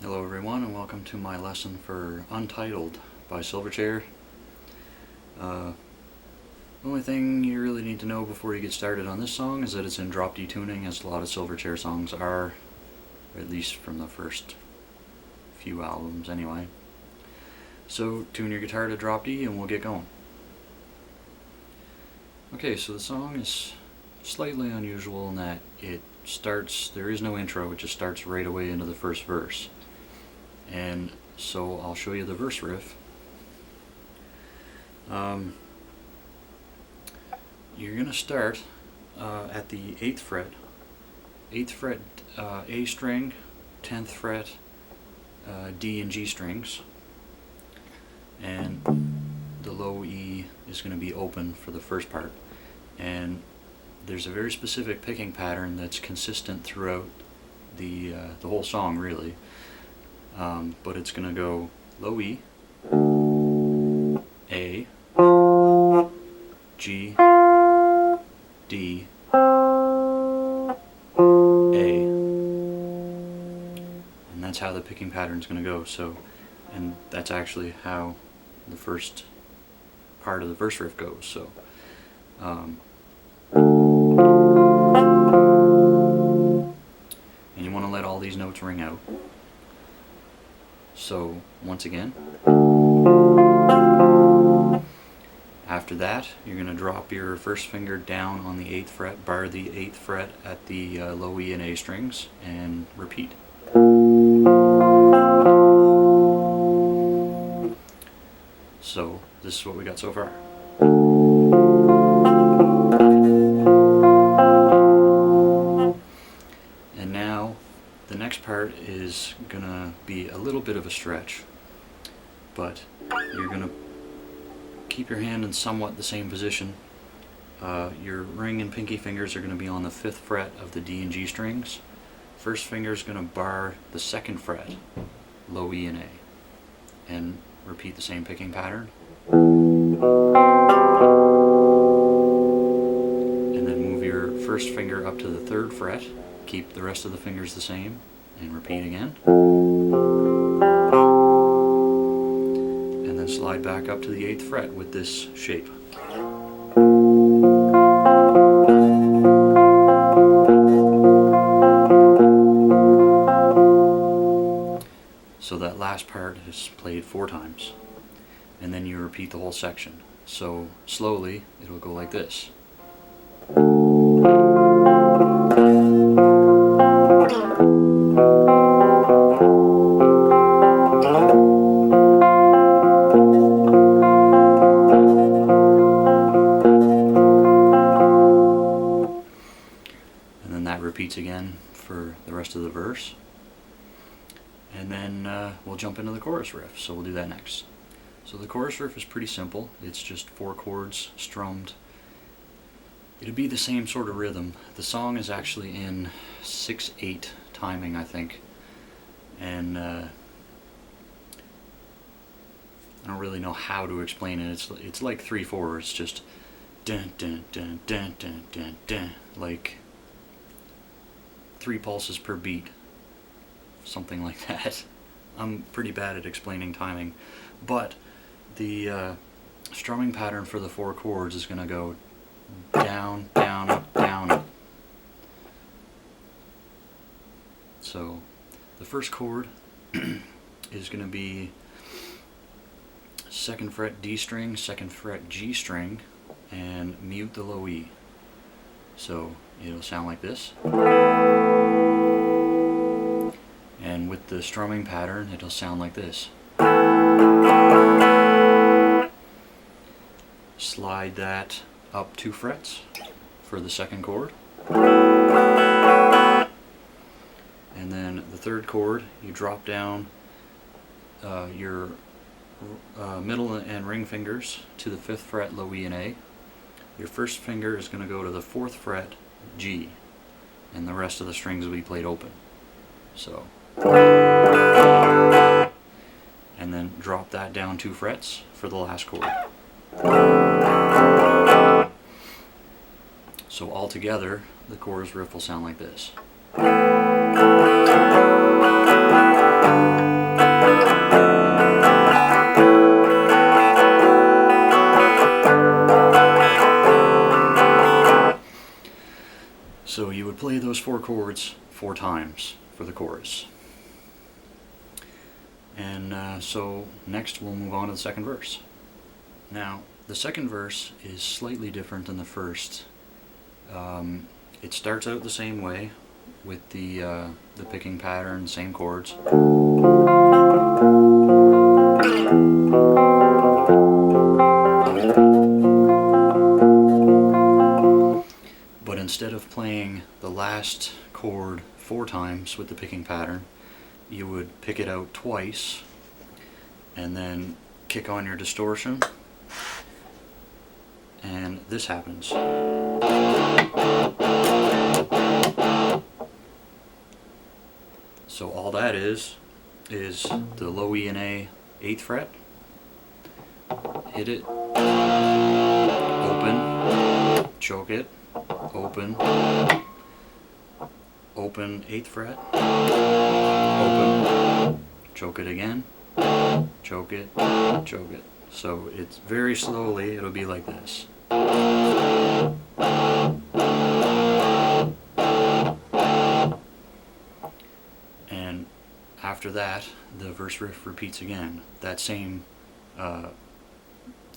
Hello everyone, and welcome to my lesson for Untitled by Silverchair. The only thing you really need to know before you get started on this song is that it's in drop D tuning, as a lot of Silverchair songs are, at least from the first few albums anyway. So tune your guitar to drop D and we'll get going. Okay, so the song is slightly unusual in that it starts, there is no intro, it just starts right away into the first verse. And so I'll show you the verse riff. You're going to start at the 8th fret. 8th fret A string, 10th fret D and G strings. And the low E is going to be open for the first part. And there's a very specific picking pattern that's consistent throughout the whole song, really. But it's going to go low E, A, G, D, A, and that's how the picking pattern is going to go. So, and that's actually how the first part of the verse riff goes. So, and you want to let all these notes ring out. So, once again, after that, you're going to drop your first finger down on the 8th fret, bar the 8th fret at the low E and A strings, and repeat. So, this is what we got so far. And now, the next part is going to be a little bit of a stretch, but you're going to keep your hand in somewhat the same position. Your ring and pinky fingers are going to be on the 5th fret of the D and G strings. First finger is going to bar the 2nd fret, low E and A, and repeat the same picking pattern. And then move your first finger up to the 3rd fret. Keep the rest of the fingers the same, and repeat again. And then slide back up to the 8th fret with this shape. So that last part is played 4 times. And then you repeat the whole section. So slowly, it'll go like this. That repeats again for the rest of the verse, and then we'll jump into the chorus riff, so we'll do that next. So the chorus riff is pretty simple. It's just 4 chords strummed. It'll be the same sort of rhythm. The song is actually in 6/8 timing, I think, and I don't really know how to explain it. It's like 3/4. It's just dun dun dun dun dun dun dun, like 3 pulses per beat, something like that. I'm pretty bad at explaining timing, but the strumming pattern for the 4 chords is going to go down, down, up, down, up. So the first chord is going to be 2nd fret D string, 2nd fret G string, and mute the low E. So it'll sound like this. And with the strumming pattern, it'll sound like this. Slide that up 2 frets for the 2nd chord. And then the 3rd chord, you drop down your middle and ring fingers to the 5th fret, low E and A. Your first finger is going to go to the 4th fret, G, and the rest of the strings will be played open. So, and then drop that down 2 frets for the last chord. So all together, the chorus riff will sound like this. chords 4 times for the chorus. And so next we'll move on to the second verse. Now the second verse is slightly different than the first. It starts out the same way with the picking pattern, same chords. But instead of playing the last chord 4 times with the picking pattern, you would pick it out twice and then kick on your distortion, and this happens. So all that is the low E and A 8th fret, hit it, open, choke it, open, open 8th fret, open, choke it again, choke it, choke it. So it's very slowly, it'll be like this. And after that, the verse riff repeats again. That same, the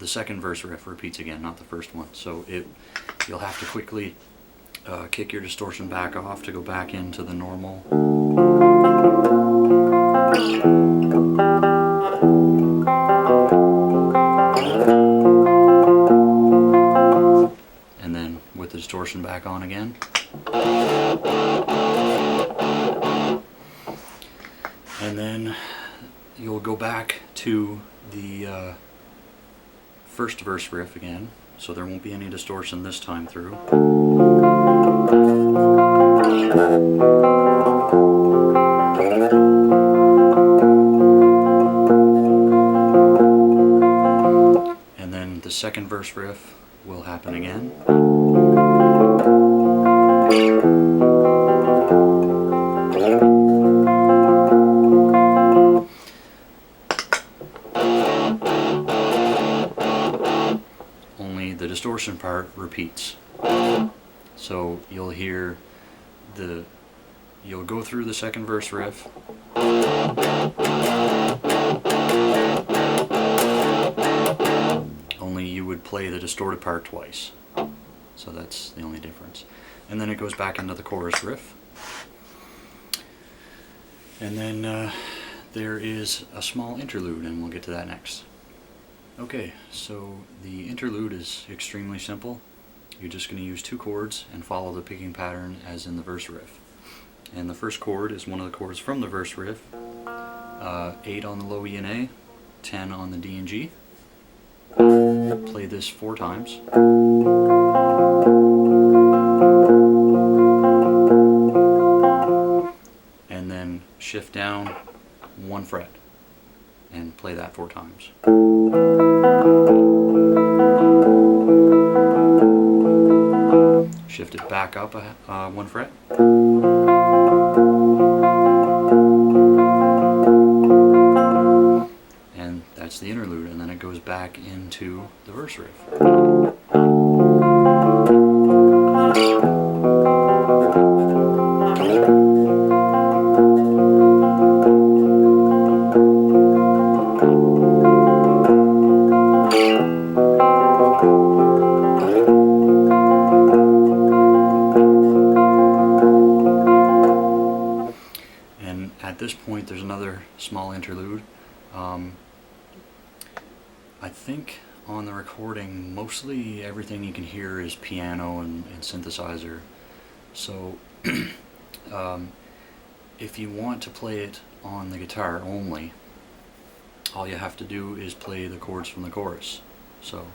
second verse riff repeats again, not the first one. So you'll have to quickly kick your distortion back off to go back into the normal. And then with the distortion back on again. And then you'll go back to the first verse riff again, so there won't be any distortion this time through. And then the second verse riff will happen again. Only the distortion part repeats. So you'll hear you'll go through the second verse riff, only you would play the distorted part twice. So that's the only difference. And then it goes back into the chorus riff. And then there is a small interlude, and we'll get to that next. Okay, so the interlude is extremely simple. You're just going to use 2 chords and follow the picking pattern as in the verse riff. And the first chord is one of the chords from the verse riff. 8 on the low E and A, 10 on the D and G. Play this 4 times. And then shift down 1 fret and play that 4 times. Shift it back up 1 fret. And that's the interlude, and then it goes back into the verse riff. At this point there's another small interlude. I think on the recording mostly everything you can hear is piano and synthesizer. So if you want to play it on the guitar only, all you have to do is play the chords from the chorus. So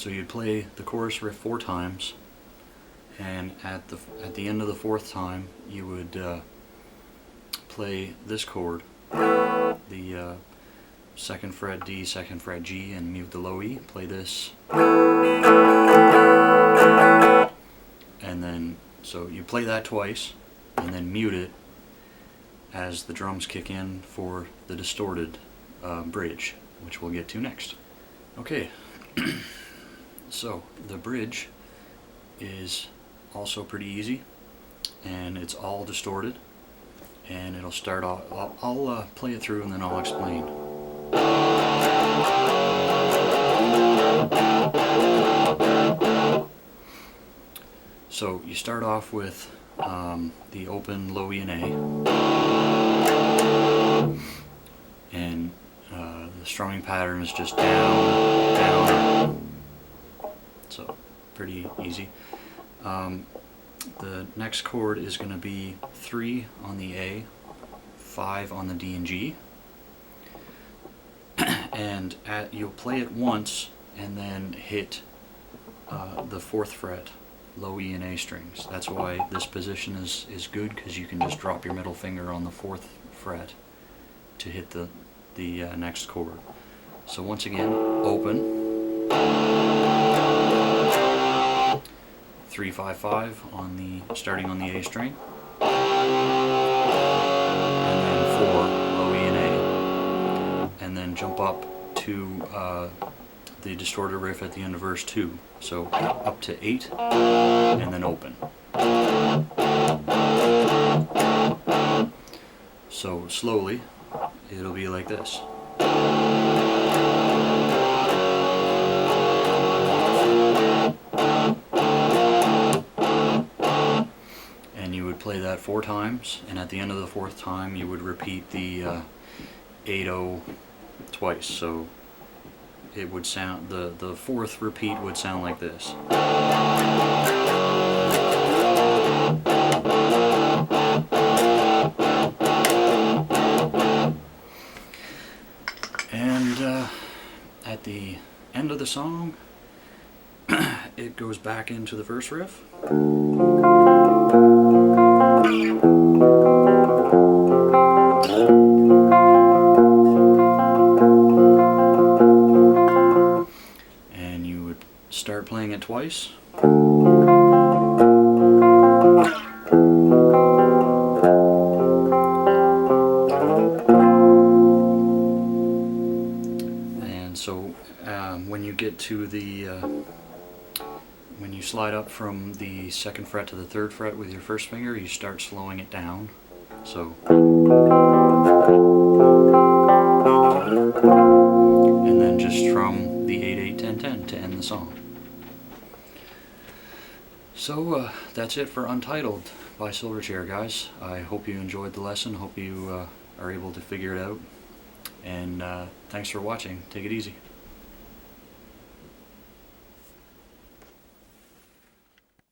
you'd play the chorus riff 4 times, and at the end of the 4th time you would play this chord, the 2nd fret D, 2nd fret G, and mute the low E. Play this, and then so you play that twice and then mute it as the drums kick in for the distorted bridge, which we'll get to next. Okay, so the bridge is also pretty easy, and it's all distorted, and it'll start off, I'll play it through and then I'll explain. So you start off with the open low E and A, and the strumming pattern is just down, down, so pretty easy. The next chord is going to be 3 on the A, 5 on the D and G, and you'll play it once and then hit the 4th fret, low E and A strings. That's why this position is good, because you can just drop your middle finger on the 4th fret to hit the next chord. So once again, open, 3 5 5 on the starting on the A string, and then 4 low E and A, and then jump up to the distorted riff at the end of verse 2. So up to 8, and then open. So slowly, it'll be like this. And you would play that 4 times, and at the end of the 4th time you would repeat the 8-0 twice. So it would sound, the 4th repeat would sound like this. And at the end of the song, it goes back into the verse riff. And you would start playing it twice. And so when you get to the when you slide up from the 2nd fret to the 3rd fret with your 1st finger, you start slowing it down. So, and then just strum the 8 8 10 10 to end the song. So that's it for Untitled by Silverchair, guys. I hope you enjoyed the lesson. Hope you are able to figure it out. And thanks for watching. Take it easy.